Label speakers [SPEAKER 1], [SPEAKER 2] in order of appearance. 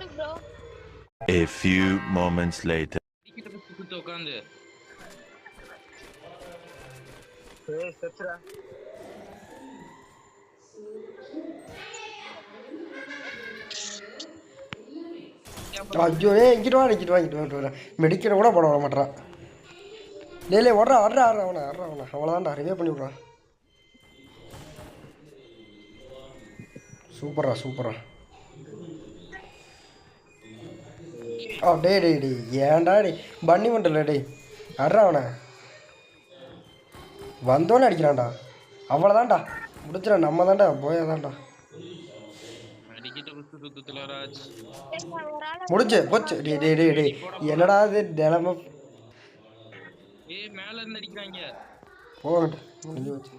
[SPEAKER 1] A few moments later.
[SPEAKER 2] உட்காந்து
[SPEAKER 3] ஐயோ இங்கிட்டு வா மெடிக்கல் கூட போட வர மாட்டான். லே ஓடுறா அவனை அவ்வளோதான்டா ரிவே பண்ணி விட்றான். சூப்பரா டே ஏன்டா பண்ணி பண்ணல அட்றா அவனை வந்தோன்னு அடிக்கிறான்டா. அவ்வளோதான்டா முடிச்சிடா, நம்ம தான்டா போயாதான்டா முடிச்சு போச்சு. டே என்னடா இது நிலமை
[SPEAKER 2] மேல இருந்து அடிக்கிறாங்க.
[SPEAKER 3] போகட்டும் முடிஞ்சு வச்சு